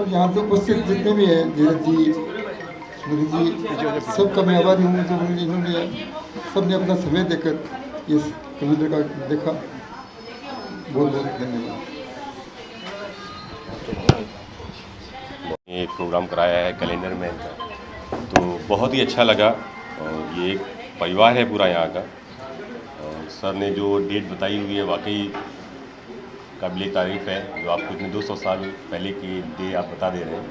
यहाँ से उपस्थित जितने भी हैं, धीरज जी, स्मृति जी, सबका मैं आभारी हूँ। जो इन्होंने सबने अपना समय देकर इस कैलेंडर का देखा, बहुत बहुत धन्यवाद। ये प्रोग्राम कराया है कैलेंडर में, तो बहुत ही अच्छा लगा। और ये एक परिवार है पूरा यहाँ का। और सर ने जो डेट बताई हुई है वाकई काबिल तारीफ़ है, जो आपको इतने 200 साल पहले की डे आप बता दे रहे हैं।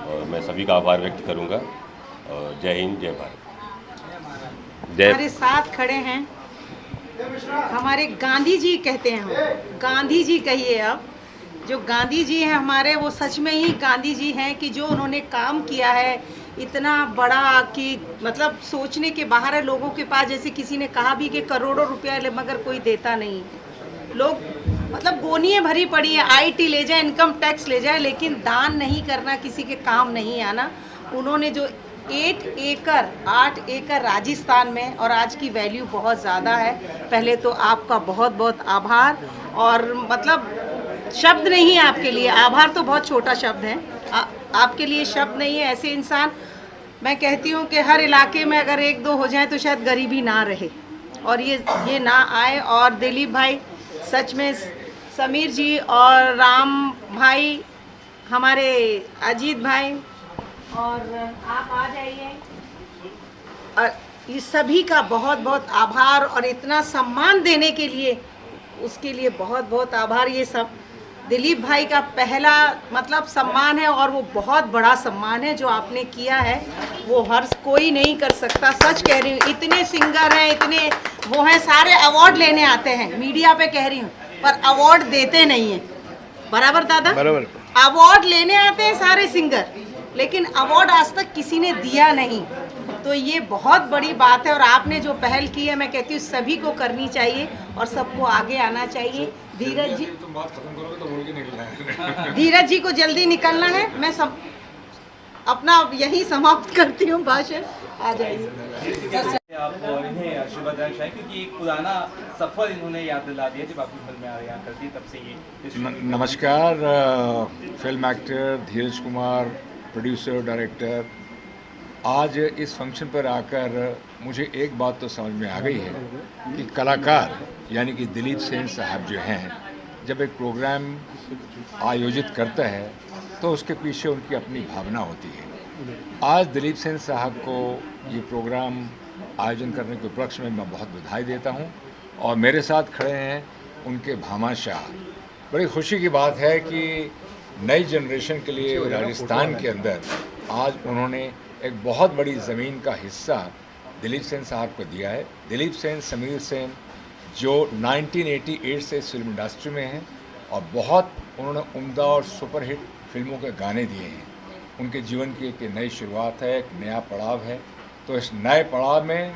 और मैं सभी का आभार व्यक्त करूँगा। और जय हिंद, जय भारत। जय। हमारे साथ खड़े हैं हमारे गांधी जी, कहते हैं हम गांधी जी कहिए। अब जो गांधी जी हैं हमारे, वो सच में ही गांधी जी हैं कि जो उन्होंने काम किया है इतना बड़ा कि मतलब सोचने के बाहर है। लोगों के पास, जैसे किसी ने कहा भी कि करोड़ों रुपया ले मगर कोई देता नहीं है। लोग मतलब गोनियाँ भरी पड़ी है, आईटी ले जाए, इनकम टैक्स ले जाए, लेकिन दान नहीं करना, किसी के काम नहीं आना। उन्होंने जो 8 एकड़ राजस्थान में, और आज की वैल्यू बहुत ज़्यादा है। पहले तो आपका बहुत बहुत आभार। और मतलब शब्द नहीं है आपके लिए, आभार तो बहुत छोटा शब्द है, आपके लिए शब्द नहीं है। ऐसे इंसान, मैं कहती हूँ कि हर इलाके में अगर 1-2 हो जाए तो शायद गरीबी ना रहे, और ये ना आए। और दिलीप भाई, सच में समीर जी और राम भाई, हमारे अजीत भाई, और आप आ जाइए। और इस सभी का बहुत बहुत आभार, और इतना सम्मान देने के लिए, उसके लिए बहुत बहुत आभार। ये सब दिलीप भाई का पहला मतलब सम्मान है, और वो बहुत बड़ा सम्मान है जो आपने किया है, वो हर कोई नहीं कर सकता। सच कह रही हूँ, इतने सिंगर हैं, इतने वो हैं, सारे अवार्ड लेने आते हैं, मीडिया पे कह रही हूँ, पर अवार्ड देते नहीं हैं। बराबर दादा? बराबर। अवार्ड लेने आते हैं सारे सिंगर, लेकिन अवार्ड आज तक किसी ने दिया नहीं। तो ये बहुत बड़ी बात है, और आपने जो पहल की है, मैं कहती हूँ सभी को करनी चाहिए और सबको आगे आना चाहिए। धीरज जी, तुम बात खत्म करोगे तो बोल के निकलना है। धीरज जी को जल्दी निकलना है, मैं अपना यही समाप्त करती हूँ भाषण। आ जाइए। आप इन्हें आशीर्वाद देना चाहें, क्योंकि एक पुराना सफर इन्होंने याद दिला दिया जब आपकी फिल्में यहाँ करती, तब से ये। नमस्कार, फिल्म एक्टर धीरज कुमार, प्रोड्यूसर, डायरेक्टर। आज इस फंक्शन पर आकर मुझे एक बात तो समझ में आ गई है कि कलाकार यानी कि दिलीप सेन साहब जो हैं, जब एक प्रोग्राम आयोजित करता है तो उसके पीछे उनकी अपनी भावना होती है। आज दिलीप सेन साहब को ये प्रोग्राम आयोजन करने के उपलक्ष्य में मैं बहुत बधाई देता हूं। और मेरे साथ खड़े हैं उनके भामाशाह। बड़ी खुशी की बात है कि नई जनरेशन के लिए राजस्थान के अंदर आज उन्होंने एक बहुत बड़ी ज़मीन का हिस्सा दिलीप सेन साहब को दिया है। दिलीप सेन, समीर सेन, जो 1988 से इस फिल्म इंडस्ट्री में हैं और बहुत उन्होंने उम्दा और सुपरहिट फिल्मों के गाने दिए हैं। उनके जीवन की एक नई शुरुआत है, एक नया पड़ाव है। तो इस नए पड़ाव में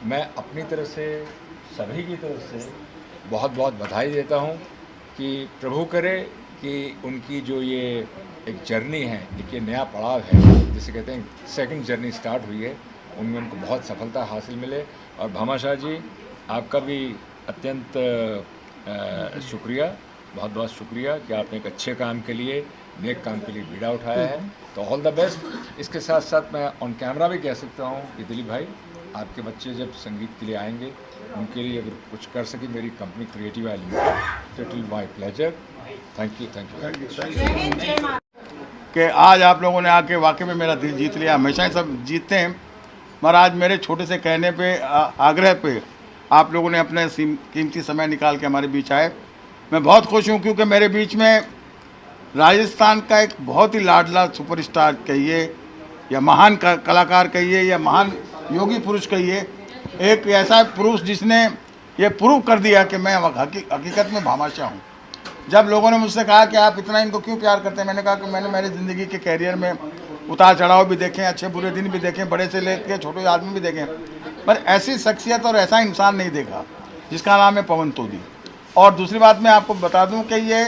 मैं अपनी तरफ से, सभी की तरफ से बहुत बहुत बधाई देता हूं कि प्रभु करे कि उनकी जो ये एक जर्नी है, एक नया पड़ाव है, जिसे कहते हैं सेकंड जर्नी स्टार्ट हुई है, उनमें उनको बहुत सफलता हासिल मिले। और भामाशाह जी, आपका भी अत्यंत शुक्रिया, बहुत बहुत शुक्रिया कि आपने एक अच्छे काम के लिए, नेक काम के लिए बीड़ा उठाया है। तो ऑल द बेस्ट। इसके साथ साथ मैं ऑन कैमरा भी कह सकता हूँ कि दिलीप भाई, आपके बच्चे जब संगीत के लिए आएंगे, उनके लिए अगर कुछ कर सके मेरी कंपनी क्रिएटिव एलिमेंट, तो it will be my pleasure. Thank you. कि आज आप लोगों ने आके वाकई में मेरा दिल जीत लिया। हमेशा ही सब जीतते हैं, मगर आज मेरे छोटे से कहने पे, आग्रह पे आप लोगों ने अपने कीमती समय निकाल के हमारे बीच आए। मैं बहुत खुश हूँ, क्योंकि मेरे बीच में राजस्थान का एक बहुत ही लाडला सुपरस्टार कहिए, या महान कलाकार कहिए, या महान योगी पुरुष कहिए, एक ऐसा पुरुष जिसने ये प्रूव कर दिया कि मैं हकीकत में भामाशाह हूँ। जब लोगों ने मुझसे कहा कि आप इतना इनको क्यों प्यार करते हैं, मैंने कहा कि मैंने मेरी ज़िंदगी के कैरियर में उतार चढ़ाव भी देखे, अच्छे बुरे दिन भी देखे, बड़े से लेकर छोटे आदमी भी देखे, पर ऐसी शख्सियत और ऐसा इंसान नहीं देखा जिसका नाम है पवन तोदी। और दूसरी बात मैं आपको बता दूं कि ये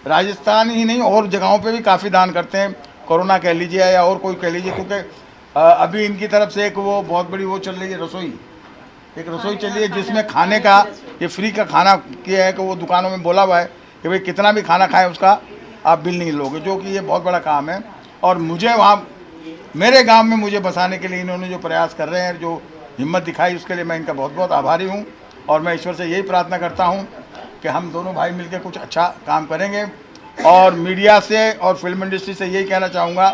राजस्थान ही नहीं और जगहों पे भी काफ़ी दान करते हैं। कोरोना कह लीजिए या और कोई कह लीजिए, क्योंकि अभी इनकी तरफ से एक वो बहुत बड़ी वो चल रही है, एक रसोई चल रही है, जिसमें खाने का ये फ्री का खाना किया है कि वो दुकानों में बोला हुआ है कि भाई कितना भी खाना खाएं उसका आप बिल नहीं लोगे, जो कि ये बहुत बड़ा काम है। और मुझे वहाँ मेरे गांव में मुझे बसाने के लिए इन्होंने जो प्रयास कर रहे हैं, जो हिम्मत दिखाई, उसके लिए मैं इनका बहुत बहुत आभारी हूँ। और मैं ईश्वर से यही प्रार्थना करता हूँ कि हम दोनों भाई मिलकर कुछ अच्छा काम करेंगे। और मीडिया से और फिल्म इंडस्ट्री से यही कहना चाहूँगा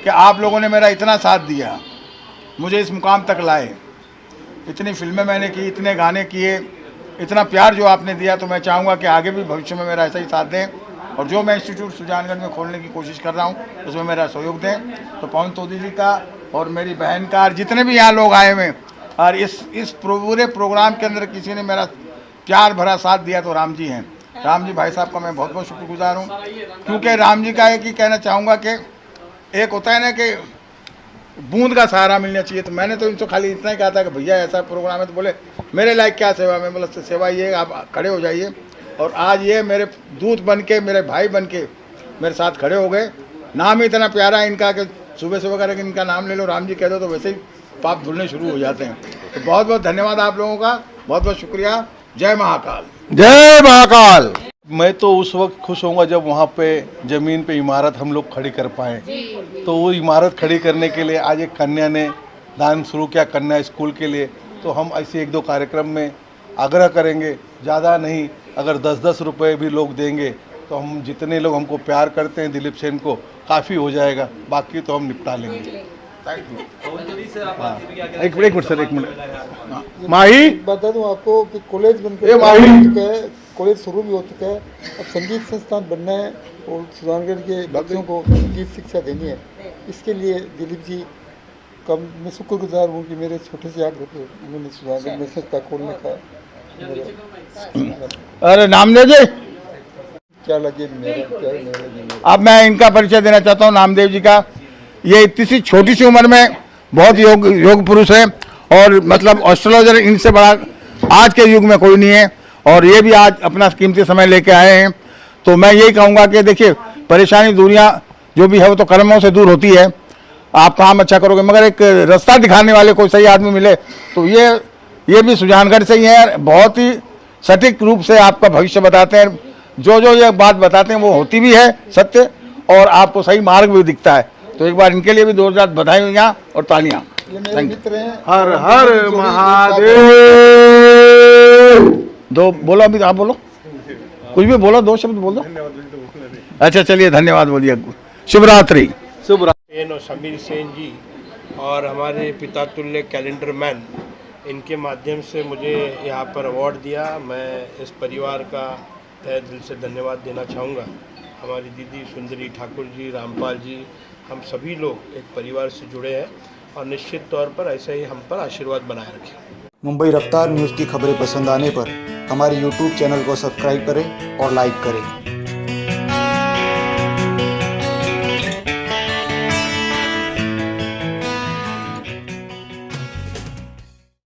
कि आप लोगों ने मेरा इतना साथ दिया, मुझे इस मुकाम तक लाए, इतनी फिल्में मैंने की, इतने गाने किए, इतना प्यार जो आपने दिया, तो मैं चाहूँगा कि आगे भी भविष्य में मेरा ऐसा ही साथ दें। और जो मैं इंस्टीट्यूट सुजानगढ़ में खोलने की कोशिश कर रहा हूँ उसमें मेरा सहयोग दें। तो पवन तोदी जी का और मेरी बहन का और जितने भी यहाँ लोग आए हुए हैं, और इस पूरे प्रोग्राम के अंदर किसी ने मेरा प्यार भरा साथ दिया तो राम जी हैं। राम जी भाई साहब का मैं बहुत बहुत शुक्रगुजार हूँ, क्योंकि राम जी का एक ही कहना चाहूँगा कि एक होता है ना कि बूंद का सहारा मिलना चाहिए। तो मैंने तो इनसे खाली इतना ही कहा था कि भैया ऐसा प्रोग्राम है, तो बोले मेरे लायक क्या सेवा में, बोला सेवा ये आप खड़े हो जाइए। और आज ये मेरे दूत बन के, मेरे भाई बन के मेरे साथ खड़े हो गए। नाम ही इतना प्यारा है इनका कि सुबह सुबह करके इनका नाम ले लो, राम जी कह दो, तो वैसे ही पाप धुलने शुरू हो जाते हैं। तो बहुत बहुत धन्यवाद आप लोगों का, बहुत बहुत शुक्रिया। जय महाकाल। जय महाकाल। मैं तो उस वक्त खुश होऊंगा जब वहाँ पे ज़मीन पे इमारत हम लोग खड़ी कर पाएँ। तो वो इमारत खड़ी करने के लिए आज एक कन्या ने दान शुरू किया, कन्या स्कूल के लिए। तो हम ऐसे 1-2 कार्यक्रम में आग्रह करेंगे, ज़्यादा नहीं, अगर 10-10 रुपये भी लोग देंगे तो हम जितने लोग हमको प्यार करते हैं दिलीप सेन को, काफ़ी हो जाएगा, बाकी तो हम निपटा लेंगे। एक मिनट सर, एक मिनट। माही बता दूं आपको कि कॉलेज बनकर ए माही। चुका है, कॉलेज शुरू भी हो चुका है। अब संगीत संस्थान बनना है और सुजानगढ़ के बच्चों को संगीत शिक्षा देनी है। इसके लिए दिलीप जी का मैं शुक्रगुजार हूँ कि मेरे छोटे से आग्रह पे उन्होंने सुजानगढ़ में संस्था खोलने का। अरे नामदेव जी, क्या लगे मेरा अब मैं इनका परिचय देना चाहता हूँ, नामदेव जी का। ये इतनी सी छोटी सी उम्र में बहुत योग पुरुष है, और मतलब एस्ट्रोलॉजर इनसे बड़ा आज के युग में कोई नहीं है। और ये भी आज अपना कीमती समय लेके आए हैं। तो मैं यही कहूँगा कि देखिए, परेशानी दूरियाँ जो भी है वो तो कर्मों से दूर होती है। आप काम अच्छा करोगे, मगर एक रास्ता दिखाने वाले कोई सही आदमी मिले तो ये भी सुजानगढ़ से ही है। बहुत ही सटीक रूप से आपका भविष्य बताते हैं, जो ये बात बताते हैं वो होती भी है सत्य, और आपको सही मार्ग भी दिखता है। तो एक बार इनके लिए भी 2 बधाई हुई और तालियां। ये मेरे मित्र हैं। हर हर महादेव। दो बोलो, अभी आप बोलो, कुछ भी बोलो, 2 शब्द बोल दो। अच्छा चलिए, धन्यवाद बोलिए। शुभ रात्रि। सेन और समीर सेन जी और हमारे पिता तुल्य कैलेंडर मैन, इनके माध्यम से मुझे यहाँ पर अवार्ड दिया। मैं इस परिवार का तहे दिल से धन्यवाद देना चाहूँगा। हमारी दीदी सुंदरी ठाकुर जी, रामपाल जी, हम सभी लोग एक परिवार से जुड़े हैं, और निश्चित तौर पर ऐसे ही हम पर आशीर्वाद बनाए रखें। मुंबई रफ्तार न्यूज़ की खबरें पसंद आने पर हमारे YouTube चैनल को सब्सक्राइब करें और लाइक करें।